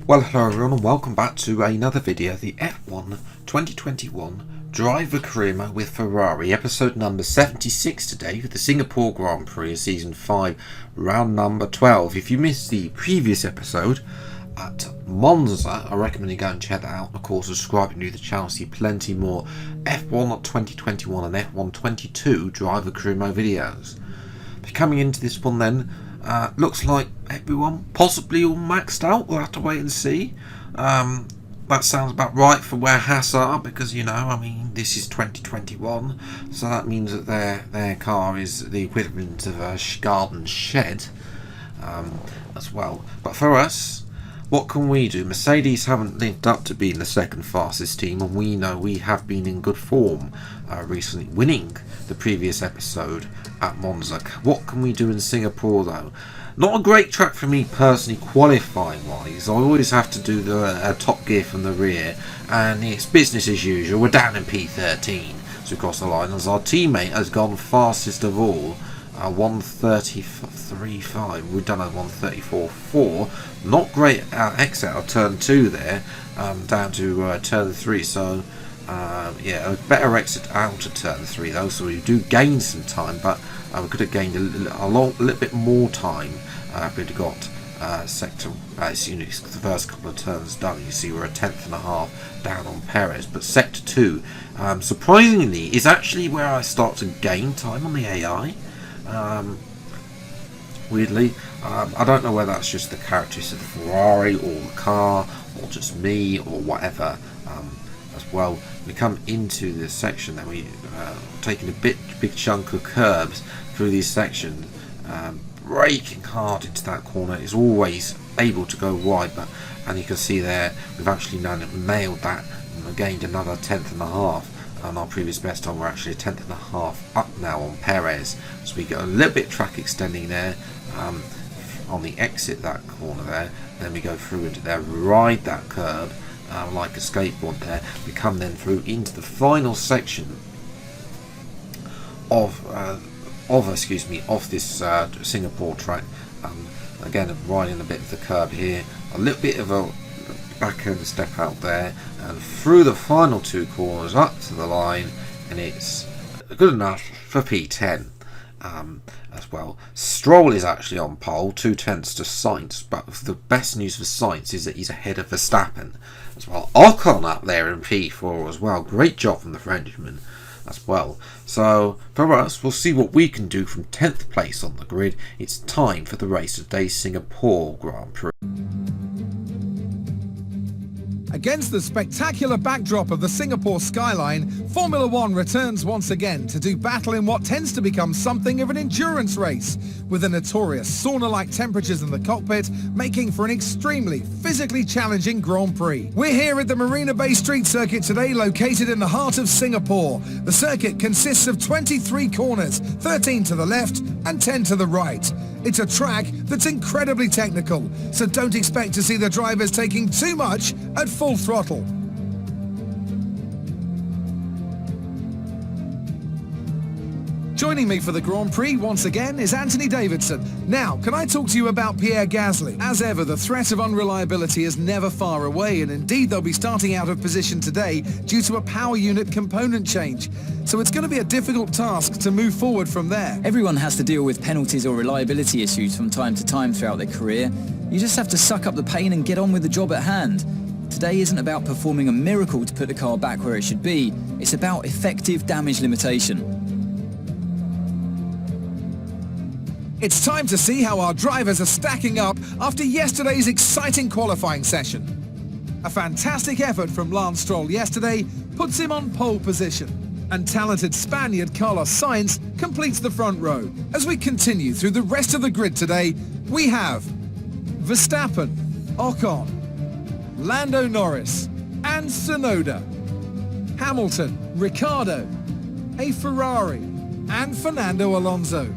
Well, hello everyone and welcome back to another video, the F1 2021 Driver Career Mode with Ferrari, episode number 76 today with the Singapore Grand Prix season 5, round number 12. If you missed the previous episode at Monza, I recommend you go and check that out. Of course, subscribing to the channel, see plenty more F1 2021 and F1 22 Driver Career Mode videos. Coming into this one then, looks like everyone possibly all maxed out. We'll have to wait and see. That sounds about right for where Haas are, because this is 2021, so that means that their car is the equivalent of a garden shed as well. But for us, what can we do? Mercedes haven't lived up to being the second fastest team, and we know we have been in good form recently, winning the previous episode at Monza. What can we do in Singapore though? Not a great track for me personally, qualifying wise. I always have to do the top gear from the rear, and it's business as usual. We're down in P13 so we cross the line as our teammate has gone fastest of all, 133.5. We've done a 134.4. Not great exit out of turn 2 there, down to turn 3. So yeah, a better exit out of turn 3 though, so we do gain some time, but we could have gained a little bit more time if we'd got sector, the first couple of turns done. You see we're a tenth and a half down on Perez, but sector 2 surprisingly is actually where I start to gain time on the AI. Weirdly, I don't know whether that's just the characteristics of the Ferrari or the car or just me or whatever. As well, we come into this section, then we taking a big chunk of curbs through these sections, braking hard into that corner. Is always able to go wide, and you can see there we've actually nailed that and gained another tenth and a half. On our previous best time, we're actually a tenth and a half up now on Perez, so we get a little bit of track extending there on the exit that corner there. Then we go through into there, ride that curb like a skateboard there. We come then through into the final section of this Singapore track. Again, riding a bit of the curb here, a little bit of a back end step out there, and through the final 2 corners up to the line, and it's good enough for P10 as well. Stroll is actually on pole, 2/10 to Sainz, but the best news for Sainz is that he's ahead of Verstappen as well. Ocon up there in P4 as well. Great job from the Frenchman as well. So for us, we'll see what we can do from 10th place on the grid. It's time for the race of today's Singapore Grand Prix. Against the spectacular backdrop of the Singapore skyline, Formula One returns once again to do battle in what tends to become something of an endurance race, with the notorious sauna-like temperatures in the cockpit making for an extremely physically challenging Grand Prix. We're here at the Marina Bay Street Circuit today, located in the heart of Singapore. The circuit consists of 23 corners, 13 to the left and 10 to the right. It's a track that's incredibly technical, so don't expect to see the drivers taking too much at full throttle. Joining me for the Grand Prix once again is Anthony Davidson. Now, can I talk to you about Pierre Gasly? As ever, the threat of unreliability is never far away, and indeed they'll be starting out of position today due to a power unit component change. So it's going to be a difficult task to move forward from there. Everyone has to deal with penalties or reliability issues from time to time throughout their career. You just have to suck up the pain and get on with the job at hand. Today isn't about performing a miracle to put the car back where it should be. It's about effective damage limitation. It's time to see how our drivers are stacking up after yesterday's exciting qualifying session. A fantastic effort from Lance Stroll yesterday puts him on pole position, and talented Spaniard Carlos Sainz completes the front row. As we continue through the rest of the grid today, we have Verstappen, Ocon, Lando Norris and Tsunoda, Hamilton, Ricciardo, a Ferrari and Fernando Alonso,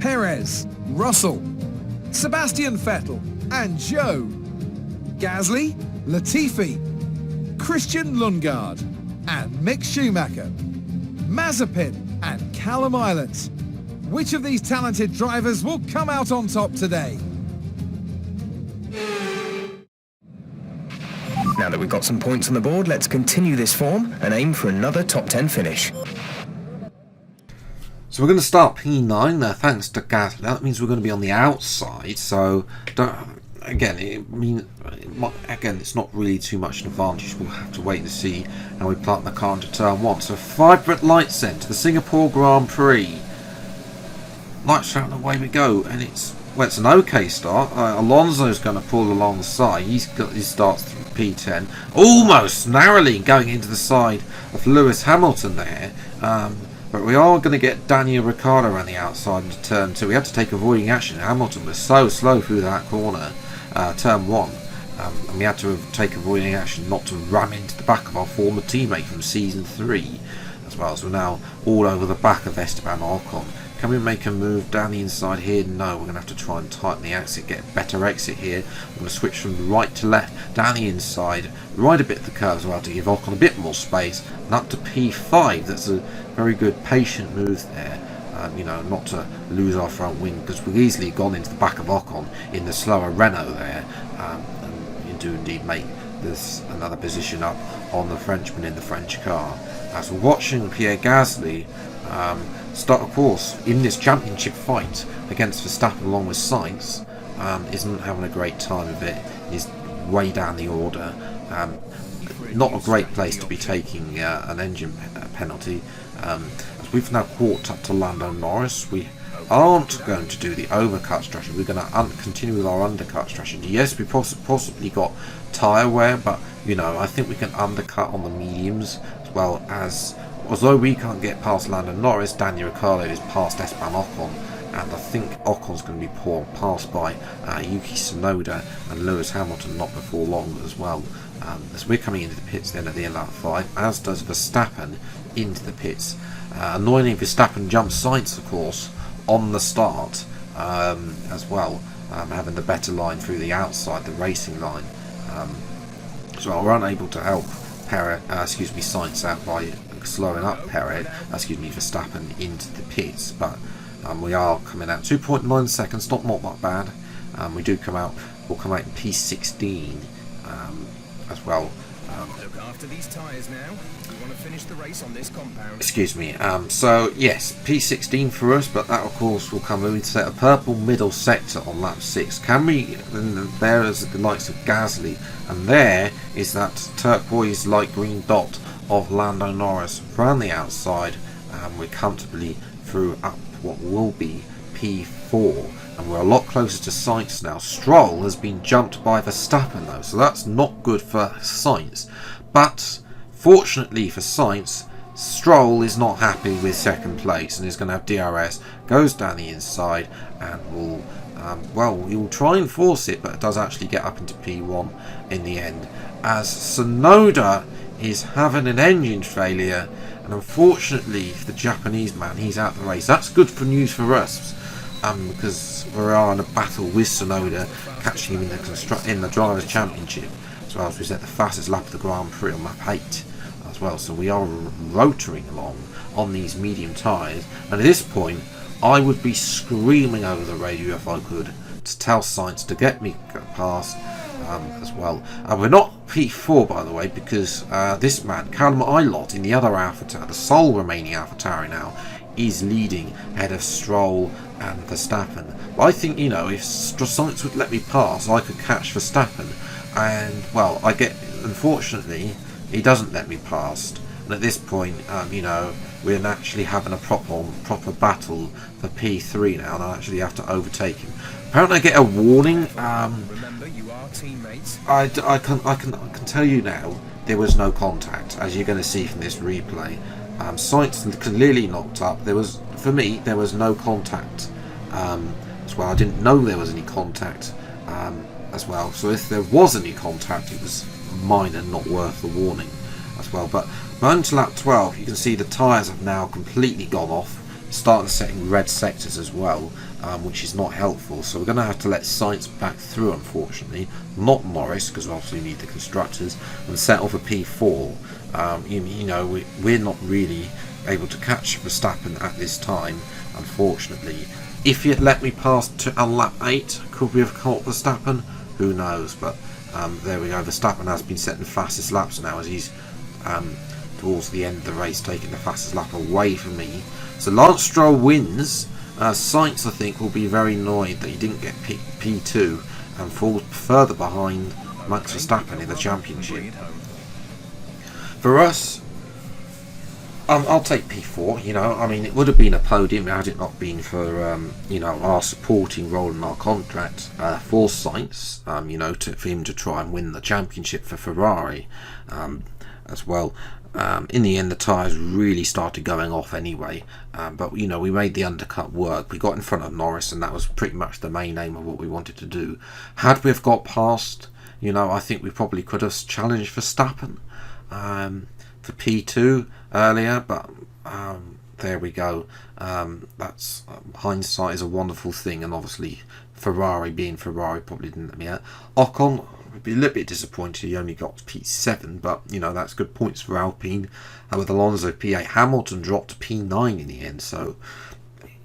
Perez, Russell, Sebastian Vettel and Joe, Gasly, Latifi, Christian Lundgaard and Mick Schumacher, Mazepin and Callum Islands. Which of these talented drivers will come out on top today? Now that we've got some points on the board, let's continue this form and aim for another top 10 finish. So we're going to start P9 there, thanks to Gasly. That means we're going to be on the outside, so again, it's not really too much an advantage. We'll have to wait and see how we plant the car into turn 1. So 5 red lights then to the Singapore Grand Prix. Lights out and away we go, and it's an okay start. Alonso's going to pull alongside. He starts through P10, almost narrowly going into the side of Lewis Hamilton there. But we are going to get Daniel Ricciardo around the outside into turn 2. We had to take avoiding action. Hamilton was so slow through that corner, turn 1. And we had to take avoiding action not to ram into the back of our former teammate from season 3 as well. So we're now all over the back of Esteban Ocon. Can we make a move down the inside here? No, we're going to have to try and tighten the exit, get a better exit here. I'm going to switch from right to left, down the inside, right a bit of the curve as well to give Ocon a bit more space, and up to P5. That's a very good patient move there. Not to lose our front wing, because we've easily gone into the back of Ocon in the slower Renault there, and you do indeed make this another position up on the Frenchman in the French car. As we're watching Pierre Gasly start, of course, in this championship fight against Verstappen along with Sainz, isn't having a great time of it. He's way down the order. Not a great place to be taking an engine penalty. As we've now caught up to Lando Norris, we aren't going to do the overcut strategy. We're going to continue with our undercut strategy. Yes, we possibly got tyre wear, but I think we can undercut on the mediums as well as. Although we can't get past Lando Norris, Daniel Ricciardo is past Esteban Ocon, and I think Ocon's going to be passed by Yuki Tsunoda and Lewis Hamilton not before long as well. As we're coming into the pits then at the end of lap 5, as does Verstappen into the pits. Annoyingly, Verstappen jumps Sainz, of course, on the start as well, having the better line through the outside, the racing line. So we're unable to help Sainz out by slowing up Verstappen into the pits, but we are coming out 2.9 seconds, not that bad. We'll come out in P16 as well. Look after these tyres now. We want to finish the race on this compound. So yes, P16 for us, but that of course will come when we set a purple middle sector on lap 6. Can we? And there is the likes of Gasly, and there is that turquoise light green dot of Lando Norris around the outside, and we're comfortably through up what will be P4, and we're a lot closer to Sainz now. Stroll has been jumped by Verstappen though, so that's not good for Sainz, but fortunately for Sainz, Stroll is not happy with second place and is going to have DRS, goes down the inside, and will he will try and force it, but it does actually get up into P1 in the end, as Tsunoda is having an engine failure, and unfortunately for the Japanese man, he's out the race. That's good for news for us, because we are in a battle with Tsunoda, catching him in the Drivers' Championship, as well as we set the fastest lap of the Grand Prix on lap 8 as well. So we are rotoring along on these medium tyres, and at this point I would be screaming over the radio if I could to tell Sainz to get me past as well. We're not P4 by the way, because this man, Callum Ilott, in the other AlphaTauri, the sole remaining AlphaTauri now, is leading ahead of Stroll and Verstappen. But I think, if Sainz would let me pass, I could catch Verstappen, and unfortunately he doesn't let me pass, and at this point we're actually having a proper battle for P3 now, and I actually have to overtake him. Apparently I get a warning. Remember, you are teammates. I can tell you now, there was no contact, as you're going to see from this replay. Sainz clearly knocked up. For me, there was no contact as well. I didn't know there was any contact as well. So if there was any contact, it was minor, not worth the warning as well. But on to lap 12, you can see the tyres have now completely gone off, starting setting red sectors as well, which is not helpful. So we're going to have to let Sainz back through, unfortunately, not Norris, because obviously we need the constructors, and set off a P4. We're not really able to catch Verstappen at this time, unfortunately. If you'd let me pass to lap 8, could we have caught Verstappen? Who knows? But There we go. Verstappen has been setting the fastest laps now as he's towards the end of the race, taking the fastest lap away from me. So Lance Stroll wins. Sainz, I think, will be very annoyed that he didn't get P2 and falls further behind Max Verstappen in the championship. For us, I'll take P4. You know, I mean, it would have been a podium had it not been for you know, our supporting role in our contract for Sainz. You know, for him to try and win the championship for Ferrari as well. In the end, the tyres really started going off anyway, but you know, we made the undercut work. We got in front of Norris, and that was pretty much the main aim of what we wanted to do. Had we have got past, you know, I think we probably could have challenged Verstappen for P2 earlier, but there we go. That's hindsight is a wonderful thing, and obviously Ferrari being Ferrari probably didn't let me out. Ocon would be a little bit disappointed he only got P7, but you know, that's good points for Alpine. With Alonso P8, Hamilton dropped to P9 in the end, so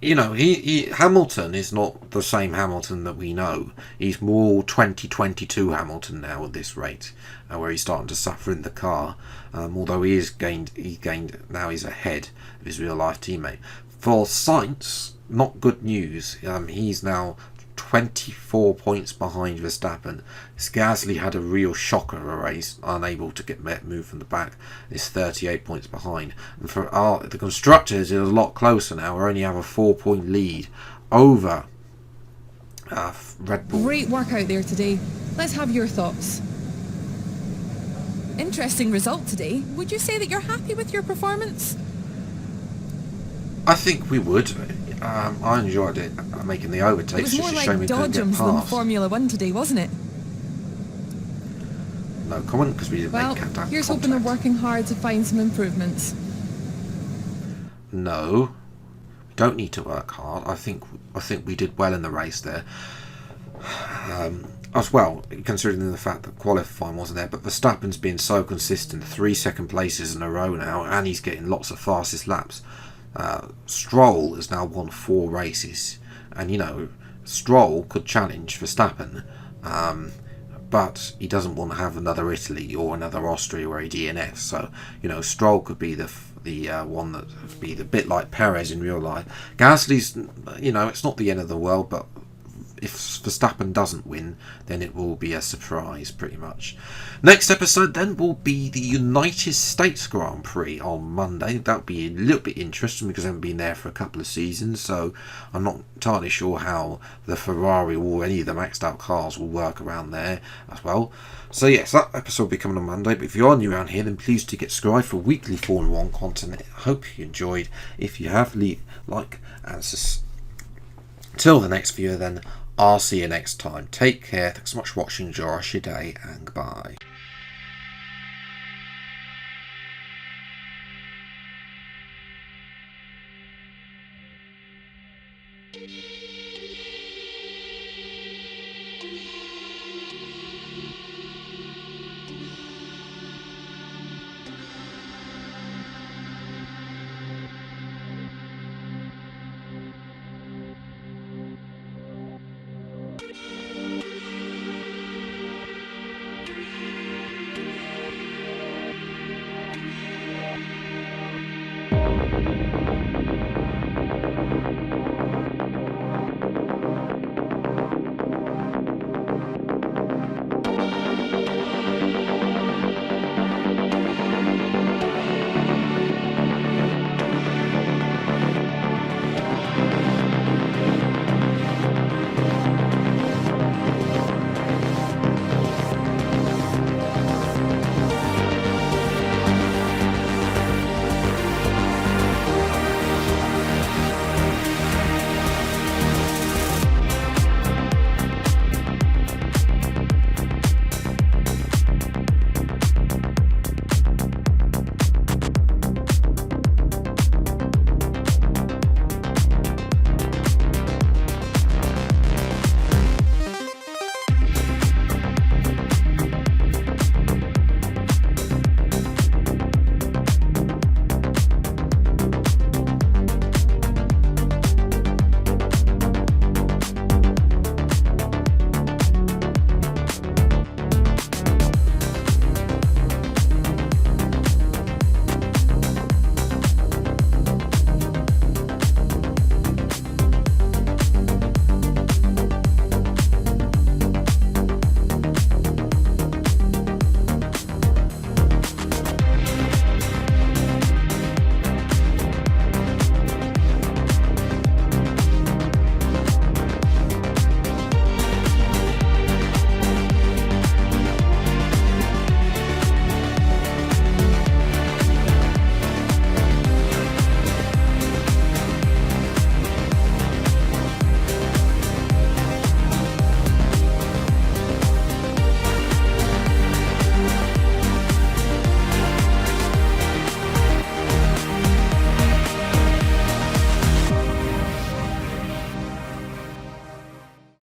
you know, Hamilton is not the same Hamilton that we know. He's more 2022 Hamilton now at this rate, where he's starting to suffer in the car. Although he gained now he's ahead of his real life teammate. For Sainz, not good news. He's now 24 points behind Verstappen. Gasly had a real shocker of a race, unable to get moved from the back. Is 38 points behind. And for the constructors, it's a lot closer now. We only have a 4-point lead over Red Bull. Great work out there today. Let's have your thoughts. Interesting result today. Would you say that you're happy with your performance? I think we would. I enjoyed it, making the overtakes. It was more just a shame like we couldn't get dodgems than past. Formula 1 today, wasn't it? No comment, because we didn't Well, make contact. here's hoping they're working hard to find some improvements. No, we don't need to work hard. I think we did well in the race there. As well, considering the fact that qualifying wasn't there, but Verstappen's been so consistent, 3 second places in a row now, and he's getting lots of fastest laps. Stroll has now won 4 races, and you know, Stroll could challenge Verstappen, but he doesn't want to have another Italy or another Austria where he DNFs. So you know, Stroll could be the one that would be the bit like Perez in real life. Gasly's, you know, it's not the end of the world, but if Verstappen doesn't win, then it will be a surprise, pretty much. Next episode then will be the United States Grand Prix on Monday. That'll be a little bit interesting because I haven't been there for a couple of seasons, so I'm not entirely sure how the Ferrari or any of the maxed out cars will work around there as well. So yes, that episode will be coming on Monday, but if you are new around here, then please do get subscribed for weekly Formula 1 content. I hope you enjoyed. If you have, leave like and till the next video then, I'll see you next time. Take care. Thanks so much for watching. Enjoy your day and goodbye.